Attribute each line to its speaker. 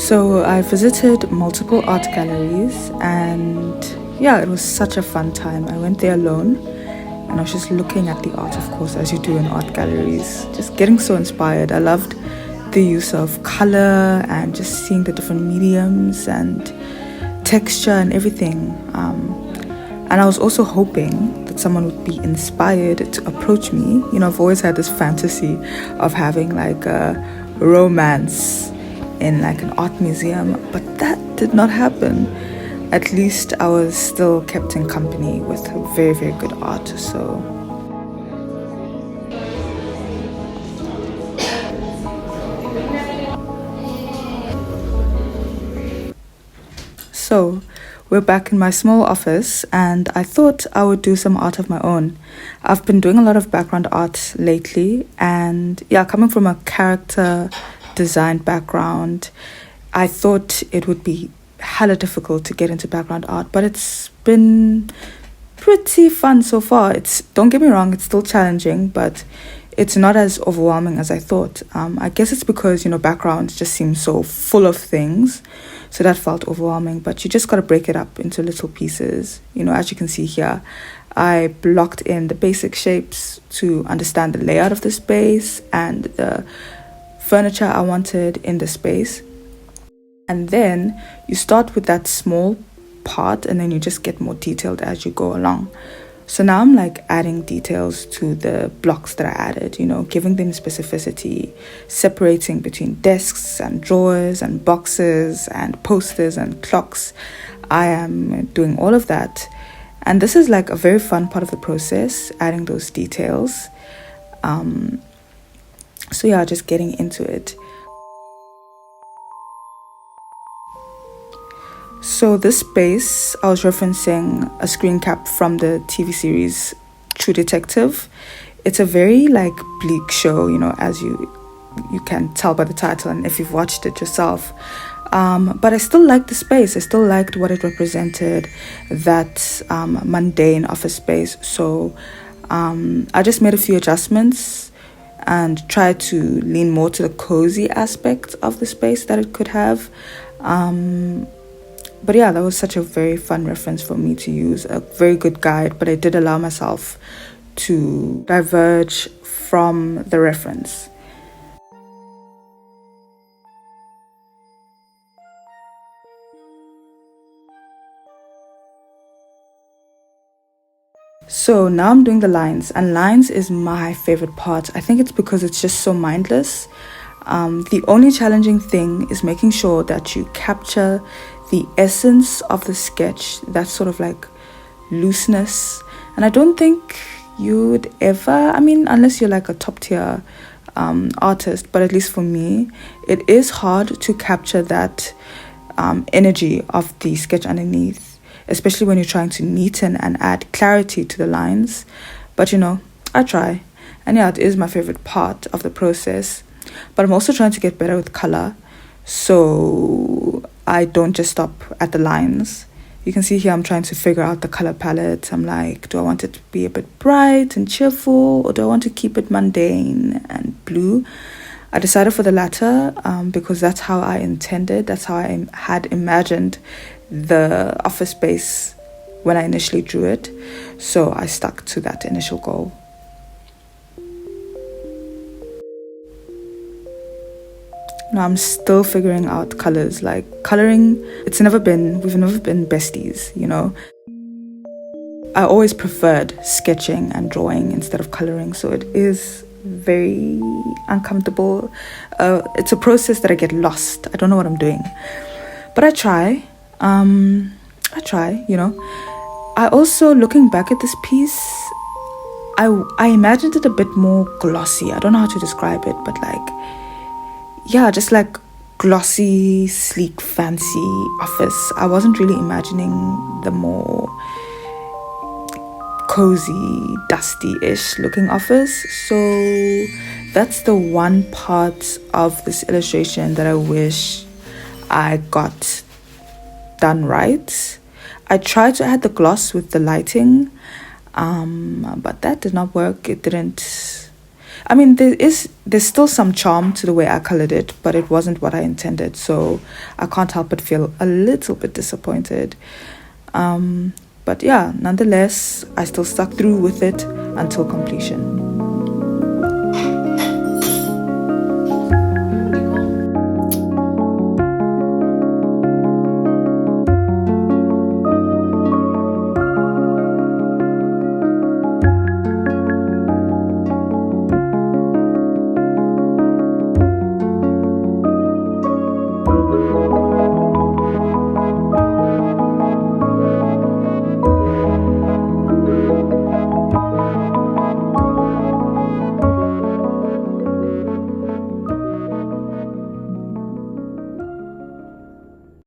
Speaker 1: So I visited multiple art galleries, and yeah, it was such a fun time. I went there alone and I was just looking at the art, of course, as you do in art galleries, just getting so inspired. I loved the use of color and just seeing the different mediums and texture and everything. And I was also hoping that someone would be inspired to approach me. You know, I've always had this fantasy of having like a romance in like an art museum, but that did not happen. At least I was still kept in company with very, very good art. So we're back in my small office, and I thought I would do some art of my own. I've been doing a lot of background art lately, and yeah, coming from a character design background, I thought it would be hella difficult to get into background art, but it's been pretty fun so far. Don't get me wrong, it's still challenging, but it's not as overwhelming as I thought. I guess it's because, backgrounds just seem so full of things, so that felt overwhelming, but you just got to break it up into little pieces. As you can see here, I blocked in the basic shapes to understand the layout of the space and the furniture I wanted in the space. And then you start with that small part, and then you just get more detailed as you go along. So now I'm like adding details to the blocks that I added, giving them specificity, separating between desks and drawers and boxes and posters and clocks. I am doing all of that. And this is like a very fun part of the process, adding those details. So yeah, just getting into it. So this space, I was referencing a screen cap from the TV series True Detective. It's a very like bleak show, as you can tell by the title and if you've watched it yourself. But I still liked the space. I still liked what it represented, that mundane office space. So I just made a few adjustments and tried to lean more to the cozy aspect of the space that it could have. But yeah, that was such a very fun reference for me to use, a very good guide, but I did allow myself to diverge from the reference. So now I'm doing the lines, and lines is my favorite part. I think it's because it's just so mindless. The only challenging thing is making sure that you capture the essence of the sketch, that sort of like looseness. And I don't think you would ever, unless you're like a top tier artist, but at least for me, it is hard to capture that energy of the sketch underneath, especially when you're trying to neaten and add clarity to the lines. But I try. And yeah, it is my favorite part of the process. But I'm also trying to get better with color, so I don't just stop at the lines. You can see here I'm trying to figure out the color palette. I'm like, do I want it to be a bit bright and cheerful, or do I want to keep it mundane and blue? I decided for the latter because that's how I intended, that's how I had imagined the office space when I initially drew it. So I stuck to that initial goal. Now I'm still figuring out colors. Like coloring, we've never been besties, I always preferred sketching and drawing instead of coloring, so it is very uncomfortable. It's a process that I get lost. I don't know what I'm doing, but I try. I also, looking back at this piece, I imagined it a bit more glossy. I don't know how to describe it, but just like glossy, sleek, fancy office. I wasn't really imagining the more cozy, dusty-ish looking office. So that's the one part of this illustration that I wish I got done right. I tried to add the gloss with the lighting, but that did not work. It didn't. I mean, there's still some charm to the way I colored it, but it wasn't what I intended, so I can't help but feel a little bit disappointed. But yeah, nonetheless, I still stuck through with it until completion.